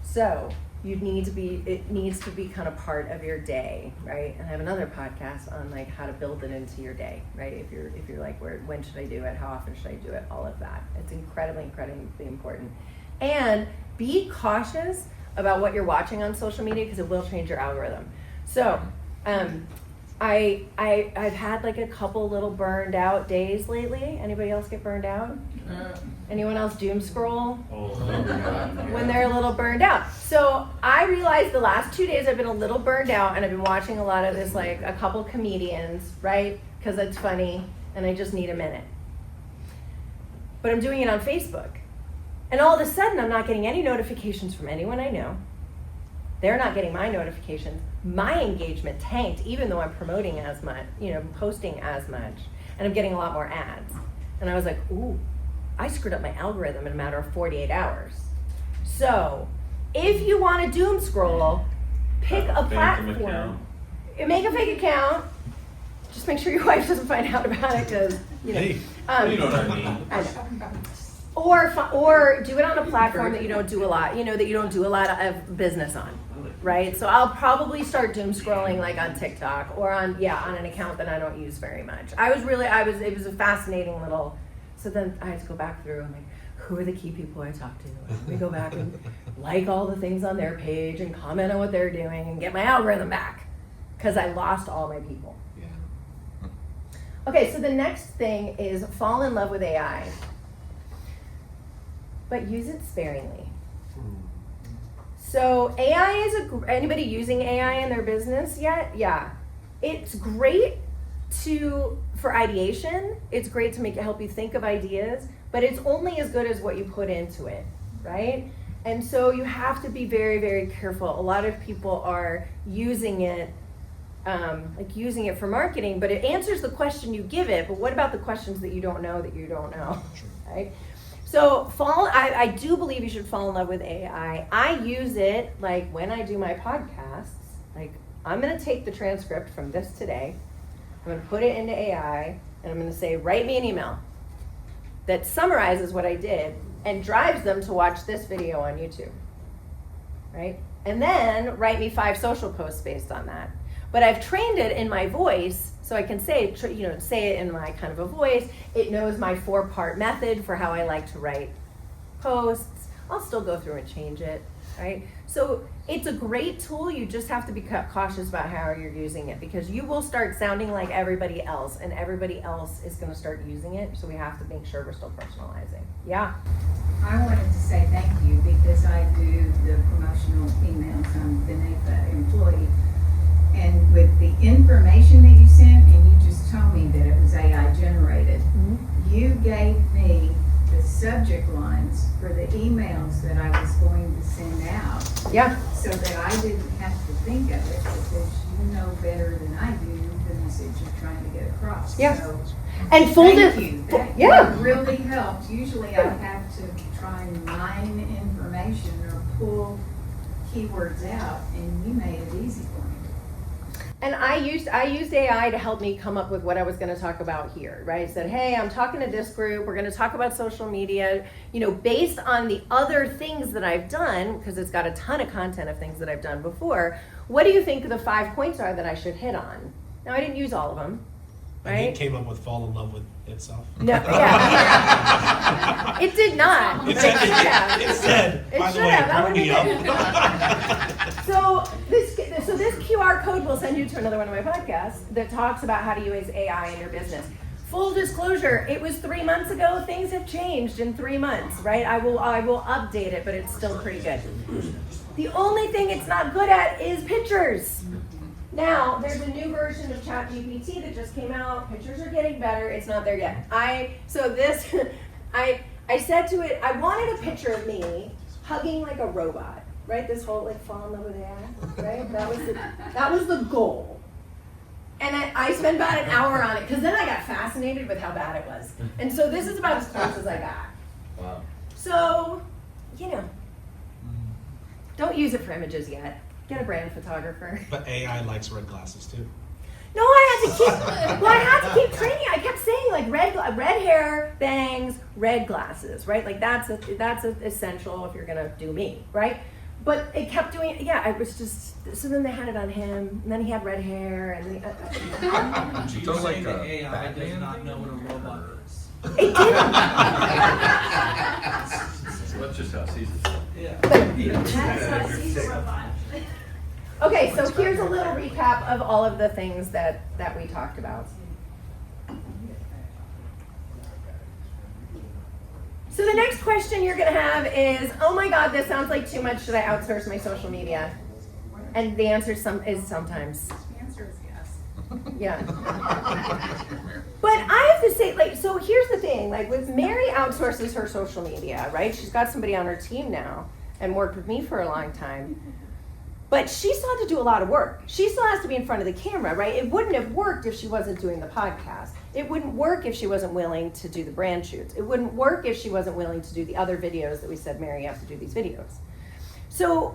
So it needs to be kind of part of your day, right? And I have another podcast on like how to build it into your day, right? If you're like, when should I do it? How often should I do it? All of that. It's incredibly important. And be cautious about what you're watching on social media because it will change your algorithm. So I've had like a couple little burned out days lately. Anybody else get burned out? Anyone else doom scroll when they're a little burned out? So I realized the last 2 days I've been a little burned out and I've been watching a lot of this, like a couple comedians, right? Because it's funny and I just need a minute. But I'm doing it on Facebook. And all of a sudden I'm not getting any notifications from anyone I know. They're not getting my notifications. My engagement tanked even though I'm promoting as much, posting as much. And I'm getting a lot more ads. And I was like, ooh, I screwed up my algorithm in a matter of 48 hours. So if you want to doom scroll, pick a platform. Make a fake account. Just make sure your wife doesn't find out about it because, Hey, you know what I mean. I know. Or do it on a platform that you don't do a lot, that you don't do a lot of business on, right? So I'll probably start doom scrolling like on TikTok or on an account that I don't use very much. It was a fascinating little, so then I had to go back through and like, who are the key people I talk to? Let me go back and like all the things on their page and comment on what they're doing and get my algorithm back because I lost all my people. Yeah. Okay, so the next thing is fall in love with AI. But use it sparingly. So AI is anybody using AI in their business yet? Yeah. It's great for ideation. It's great to help you think of ideas, but it's only as good as what you put into it, right? And so you have to be very, very careful. A lot of people are using it for marketing, but it answers the question you give it, but what about the questions that you don't know, right? So I do believe you should fall in love with AI. I use it like when I do my podcasts, like I'm gonna take the transcript from this today, I'm gonna put it into AI, and I'm gonna say, write me an email that summarizes what I did and drives them to watch this video on YouTube, right? And then write me 5 social posts based on that. But I've trained it in my voice So I can say it in my kind of a voice. It knows my 4-part method for how I like to write posts. I'll still go through and change it, right? So it's a great tool. You just have to be cautious about how you're using it, because you will start sounding like everybody else, and everybody else is going to start using it. So we have to make sure we're still personalizing. Yeah. I wanted to say thank you because I do the promotional emails. I'm the NAIFA employee. And with the information that you sent, and you just told me that it was AI generated, you gave me the subject lines for the emails that I was going to send out. Yeah. So that I didn't have to think of it, because you know better than I do the message you're trying to get across. Yeah. So, And fold it. thank you. That Yeah. really helped. Usually I have to try and mine information or pull keywords out, and you made it easy for me. And I used AI to help me come up with what I was going to talk about here, right? I said, hey, I'm talking to this group. We're going to talk about social media, based on the other things that I've done, because it's got a ton of content of things that I've done before. What do you think the 5 points are that I should hit on? Now, I didn't use all of them, And right? it came up with fall in love with itself. No, yeah. It did not. It but said, it should have. it said, It by the should way, have. That bring me would've up. So this QR code will send you to another one of my podcasts that talks about how to use AI in your business. Full disclosure, it was 3 months ago. Things have changed in 3 months, right? I will update it, but it's still pretty good. The only thing it's not good at is pictures. Now, there's a new version of ChatGPT that just came out. Pictures are getting better. It's not there yet. I said to it, I wanted a picture of me hugging like a robot, right? This whole fall in love with AI, right? That was the goal. And I spent about an hour on it, because then I got fascinated with how bad it was. And so this is about as close as I got. Wow. So, don't use it for images yet. Get a brand photographer. But AI likes red glasses too. No, I had to keep training. I kept saying like red hair, bangs, red glasses, right? Like that's essential if you're gonna do me, right? But it kept doing, yeah, it was just, so then they had it on him, and then he had red hair, and So like the a AI does Batman not thing? know what a robot is. it didn't. So that's just how it sees it. Yeah. Okay, so here's a little recap of all of the things that we talked about. So the next question you're gonna have is, oh my God, this sounds like too much. Should I outsource my social media? And the answer is sometimes. The answer is yes. Yeah. But I have to say, so here's the thing, with Mary outsources her social media, right? She's got somebody on her team now and worked with me for a long time. But she still had to do a lot of work. She still has to be in front of the camera, right? It wouldn't have worked if she wasn't doing the podcast. It wouldn't work if she wasn't willing to do the brand shoots. It wouldn't work if she wasn't willing to do the other videos that we said, Mary, you have to do these videos. So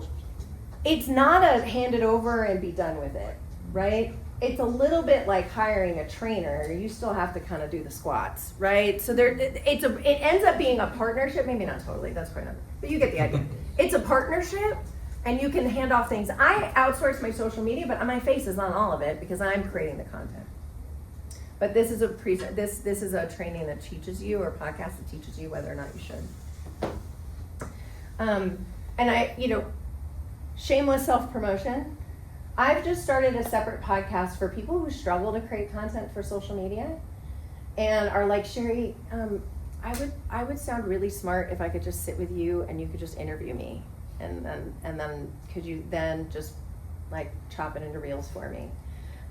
it's not a hand it over and be done with it, right? It's a little bit like hiring a trainer. You still have to kind of do the squats, right? So it ends up being a partnership. Maybe not totally, that's probably not, but you get the idea. It's a partnership. And you can hand off things. I outsource my social media, but my face is on all of it because I'm creating the content. But this is this is a training that teaches you, or a podcast that teaches you whether or not you should. And shameless self-promotion. I've just started a separate podcast for people who struggle to create content for social media, and are like, Sherry, I would sound really smart if I could just sit with you and you could just interview me. And then could you then just chop it into reels for me?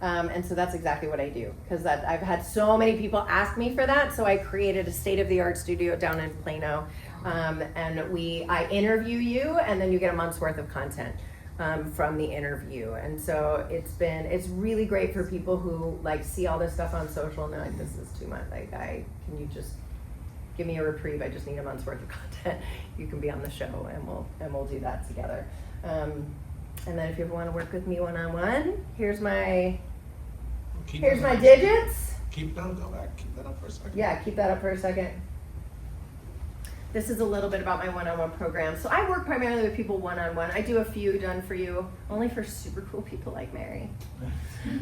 And so that's exactly what I do, because I've had so many people ask me for that. So I created a state-of-the-art studio down in Plano, and I interview you, and then you get a month's worth of content from the interview. And so it's really great for people who see all this stuff on social and they're like, this is too much. Can you just give me a reprieve? I just need a month's worth of content. You can be on the show, and we'll do that together. And then if you ever want to work with me one-on-one, here's my digits. Keep that up for a second. Yeah, keep that up for a second. This is a little bit about my one-on-one program. So I work primarily with people one-on-one. I do a few done for you, only for super cool people like Mary.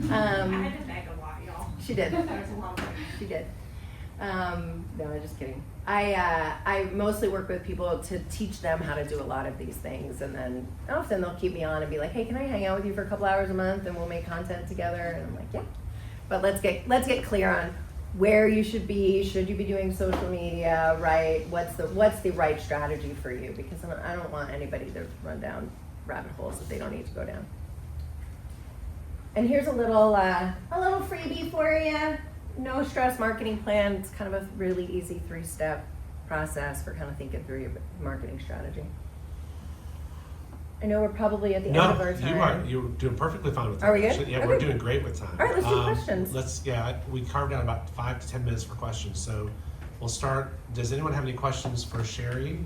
I had to beg a lot, y'all. She did. She did. No, I'm just kidding. I mostly work with people to teach them how to do a lot of these things, and then often they'll keep me on and be like, "Hey, can I hang out with you for a couple hours a month and we'll make content together?" And I'm like, "Yeah." But let's get clear on where you should be. Should you be doing social media? Right? What's the right strategy for you? Because I don't want anybody to run down rabbit holes that they don't need to go down. And here's a little freebie for you. No stress marketing plan. It's kind of a really easy 3-step process for kind of thinking through your marketing strategy. I know we're probably at the end of our time. You're doing perfectly fine with that. Are we good? Actually. Yeah, Okay. we're doing great with time. All right, let's do questions. We carved out about 5 to 10 minutes for questions. So we'll start. Does anyone have any questions for Sherry?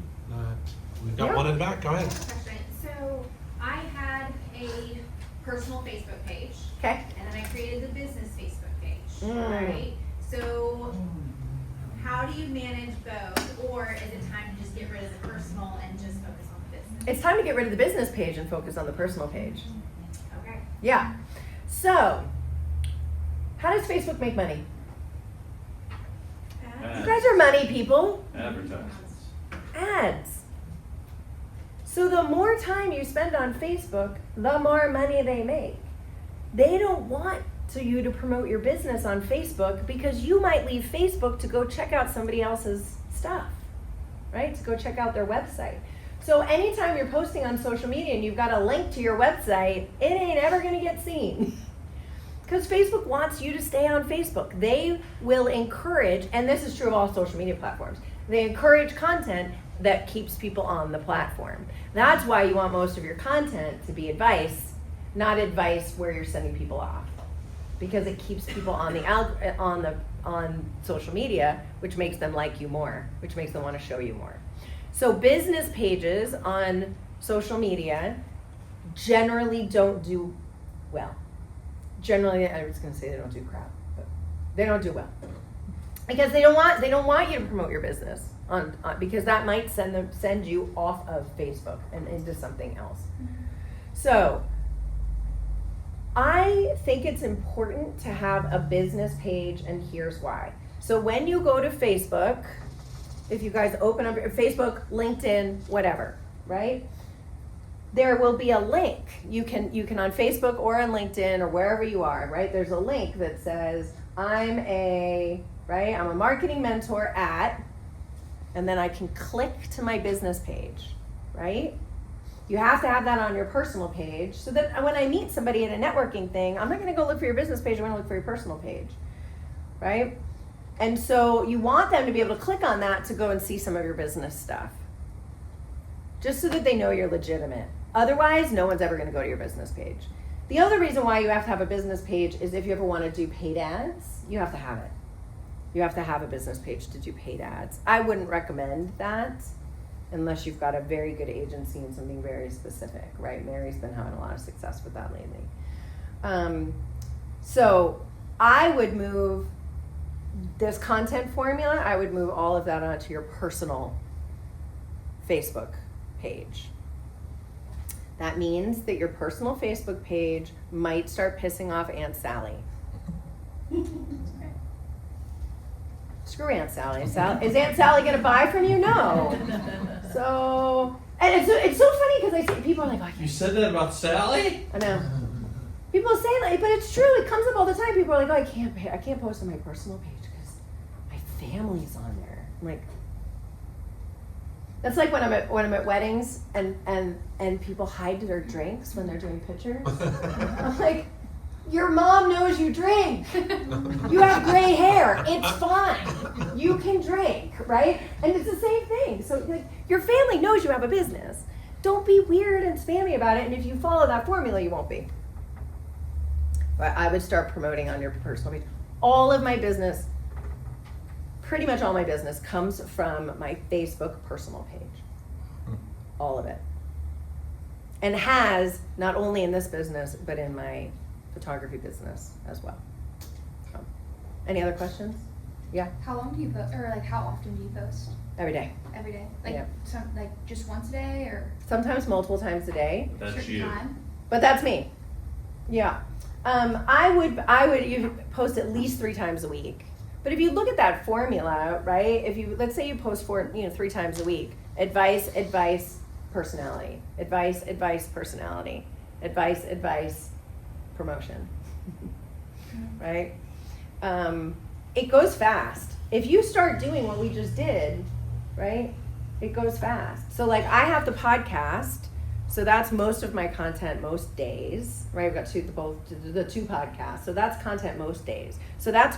We've got one in the back. Go ahead. Question. So I had a personal Facebook page. Okay. And then I created the business Facebook page. Mm. Right? So how do you manage both? Or is it time to just get rid of the personal and just focus on the business? It's time to get rid of the business page and focus on the personal page. Okay. Yeah. So, how does Facebook make money? You guys are money people. Advertisements. Ads. So the more time you spend on Facebook, the more money they make. They don't want you to promote your business on Facebook because you might leave Facebook to go check out somebody else's stuff, right? To go check out their website. So anytime you're posting on social media and you've got a link to your website, it ain't ever gonna get seen. Because Facebook wants you to stay on Facebook. They will encourage, and this is true of all social media platforms, they encourage content that keeps people on the platform. That's why you want most of your content to be advice, not advice where you're sending people off. Because it keeps people on on social media, which makes them like you more, which makes them want to show you more. So business pages on social media generally don't do well. Generally, I was going to say they don't do crap, but they don't do well because they don't want you to promote your business on because that might send you off of Facebook and into something else. So I think it's important to have a business page, and here's why. So when you go to Facebook, if you guys open up your Facebook, LinkedIn, whatever, right? There will be a link. You can on Facebook or on LinkedIn or wherever you are, right? There's a link that says, I'm a marketing mentor at, and then I can click to my business page, right? You have to have that on your personal page so that when I meet somebody at a networking thing, I'm not gonna go look for your business page, I'm gonna look for your personal page, right? And so you want them to be able to click on that to go and see some of your business stuff, just so that they know you're legitimate. Otherwise, no one's ever gonna go to your business page. The other reason why you have to have a business page is if you ever wanna do paid ads, you have to have it. You have to have a business page to do paid ads. I wouldn't recommend that unless you've got a very good agency and something very specific, right? Mary's been having a lot of success with that lately. So I would move this content formula, I would move all of that onto your personal Facebook page. That means that your personal Facebook page might start pissing off Aunt Sally. Screw Aunt Sally. Is Aunt Sally gonna buy from you? No. So, and it's so funny because I see people are like, oh, You said that about Sally? I know. People say that, but it's true. It comes up all the time. People are like, oh, I can't post on my personal page because my family's on there. I'm like, that's like when I'm at weddings and people hide their drinks when they're doing pictures. I'm like, your mom knows you drink. You have gray hair. It's fine. You can drink, right? And it's the same thing. So like, your family knows you have a business. Don't be weird and spammy about it. And if you follow that formula, you won't be. But I would start promoting on your personal page. All of my business, pretty much all my business comes from my Facebook personal page. All of it. And has, not only in this business, but in my photography business as well. So, any other questions? Yeah, How long do you post, or like how often do you post? every day. Every day? Like Yeah. like just once a day or Sometimes multiple times a day, That's certain you. time? but that's me. Yeah. I would you post at least 3 times a week. But if you look at that formula, right? If you let's say you post 3 times a week, advice, personality, advice, personality, advice, promotion, right? It goes fast. If you start doing what we just did, right? It goes fast. So like I have the podcast. So that's most of my content most days, right? I've got the 2 podcasts. So that's content most days. So that's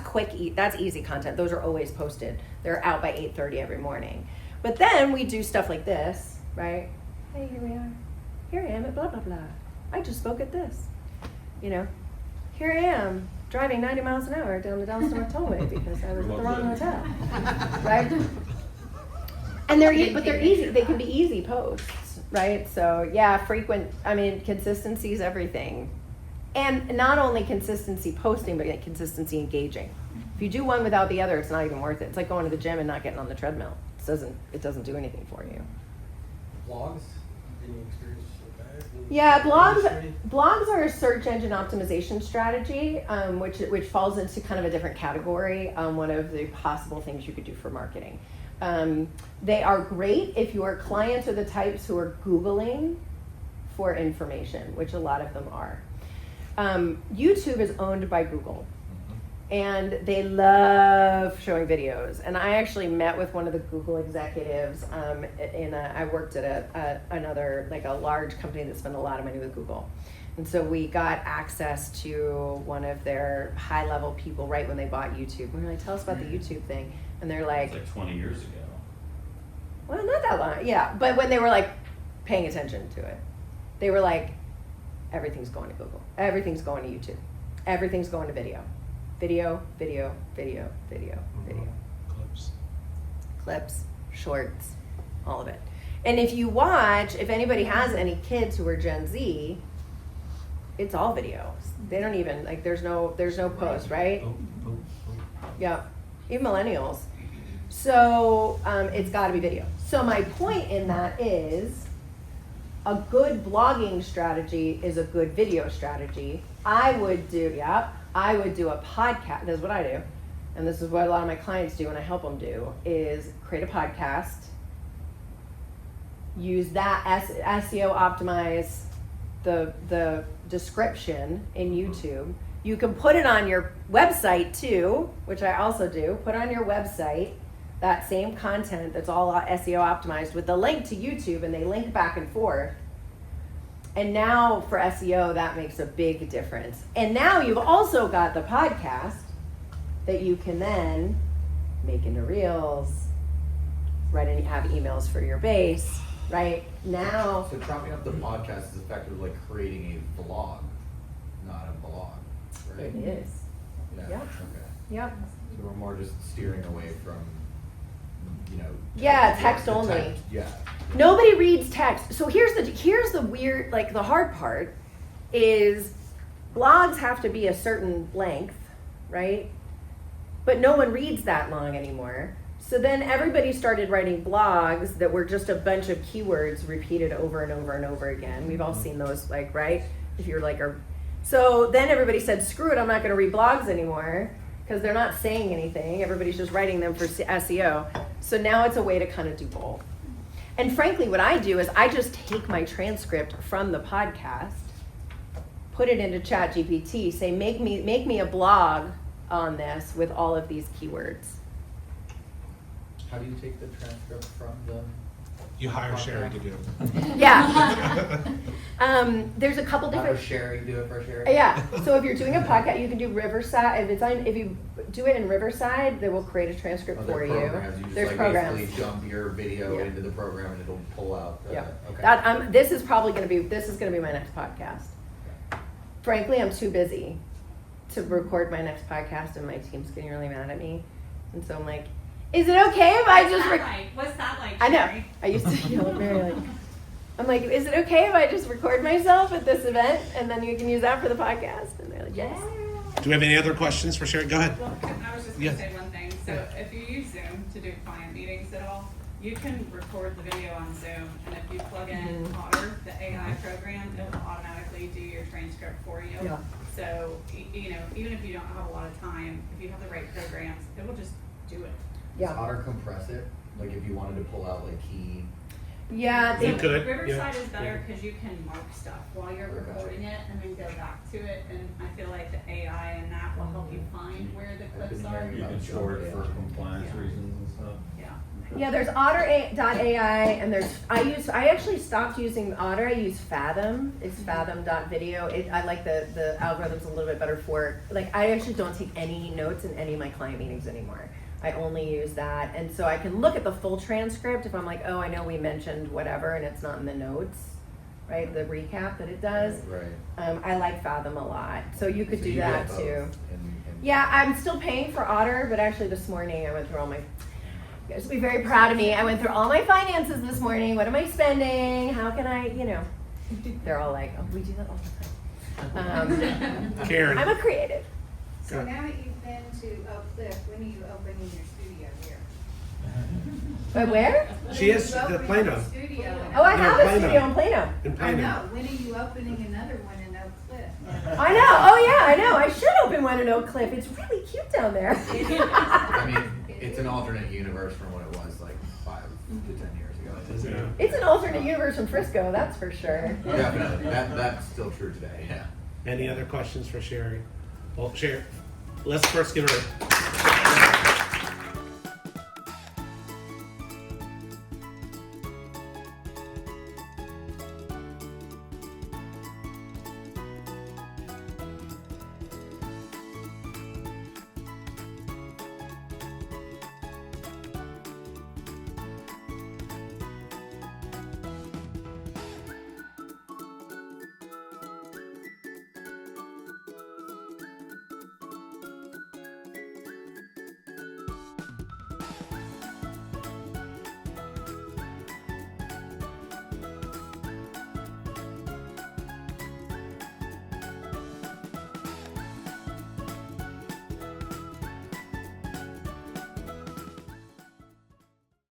that's easy content. Those are always posted. They're out by 8:30 every morning. But then we do stuff like this, right? Hey, here we are. Here I am at blah, blah, blah. I just spoke at this. You know, here I am driving 90 miles an hour down the Dallas North Tollway because I was at the wrong hotel, right? And they're easy. They can be easy posts, right? So yeah, consistency is everything. And not only consistency posting, but consistency engaging. If you do one without the other, it's not even worth it. It's like going to the gym and not getting on the treadmill. It doesn't do anything for you. Blogs? Any experience with that? Yeah, blogs are a search engine optimization strategy, which falls into kind of a different category. One of the possible things you could do for marketing. They are great if your clients are the types who are Googling for information, which a lot of them are. YouTube is owned by Google, and they love showing videos. And I actually met with one of the Google executives. I worked at another, like a large company that spent a lot of money with Google. And so we got access to one of their high-level people right when they bought YouTube. We were like, tell us about the YouTube thing. And they're like, It's like 20 years ago. well, not that long, yeah. But when they were like paying attention to it, they were like, everything's going to Google. Everything's going to YouTube. Everything's going to video. Video. Clips, shorts, all of it. And if you watch, if anybody has any kids who are Gen Z, it's all videos. They don't even, like, there's no post, right? Yeah, even millennials. So it's got to be video. So my point in that is a good blogging strategy is a good video strategy. I would do a podcast. This is what I do. And this is what a lot of my clients do and I help them do, is create a podcast, use that SEO optimize the description in YouTube. You can put it on your website too, which I also do. Put on your website that same content that's all SEO optimized with the link to YouTube, and they link back and forth. And now for SEO, that makes a big difference. And now you've also got the podcast that you can then make into reels, write and have emails for your base, right? Now. So chopping up the podcast is effectively like creating a vlog, not a blog, right? It is. Yeah. Yep. Okay. Yep. So we're more just steering away from, Yeah, text only. Yeah. Nobody reads text. So here's the weird, like the hard part is blogs have to be a certain length, right? But no one reads that long anymore. So then everybody started writing blogs that were just a bunch of keywords repeated over and over and over again. We've all seen those, like, right? If you're like, so then everybody said, screw it, I'm not going to read blogs anymore because they're not saying anything. Everybody's just writing them for SEO. So now it's a way to kind of do both. And frankly, what I do is I just take my transcript from the podcast, put it into ChatGPT, say, make me a blog on this with all of these keywords. How do you take the transcript from the? You hire Sherry to do it. Yeah. There's a couple How different. does Sherry do it for Sherry? Yeah. So if you're doing a podcast, you can do Riverside. If you do it in Riverside, they will create a transcript Oh, for there you. are programs. You just There's like programs. basically dump your video Yeah. into the program and it'll pull out. Yeah. Okay. This is going to be my next podcast. Frankly, I'm too busy to record my next podcast, and my team's getting really mad at me. And so I'm like, is it okay if I just What's that like, I know. Sherry? I used to yell at Mary I'm like, is it okay if I just record myself at this event and then you can use that for the podcast? And they're like, yes. Do we have any other questions for Sherry? Go ahead. Well, I was just Yeah. going to say one thing. So if you use Zoom to do client meetings at all, you can record the video on Zoom, and if you plug in Otter, the AI program, it will automatically do your transcript for you. Yeah. So, you know, even if you don't have a lot of time, if you have the right programs, it will just do it. Does Otter compress it? Like if you wanted to pull out like key. Yeah, You they, could, Riverside yeah. is better because you can mark stuff while you're recording it and then go back to it. And I feel like the AI and that will help you find where the I've clips been are. hearing You can store it for compliance reasons and stuff. Yeah. yeah, there's Otter.ai and there's, I actually stopped using Otter, I use Fathom. It's fathom.video. I like the algorithm's a little bit better for it. Like, I actually don't take any notes in any of my client meetings anymore. I only use that, and so I can look at the full transcript if I'm like, oh, I know we mentioned whatever and it's not in the notes, right? The recap that it does. Right. I like Fathom a lot, so you could So do you that get both too. and- Yeah, I'm still paying for Otter, but actually this morning I went through all my, you guys will be very proud of me. I went through all my finances this morning. What am I spending? How can I, you know? They're all like, oh, we do that all the time. Karen. I'm a creative. So now that you've been to Oak Cliff, when are you opening your studio here? But where? She is When are you the opening your Plano. studio in Oh, I Oak have Plano. a studio in Plano. In I Plano. know, when are you opening another one in Oak Cliff? I know. Oh yeah, I know. I should open one in Oak Cliff. It's really cute down there. I mean, it's an alternate universe from what it was like 5 to 10 years ago. Yeah. It's an alternate universe from Frisco, that's for sure. Definitely, that's still true today, yeah. Any other questions for Sherry? Well, Sherry, let's first give her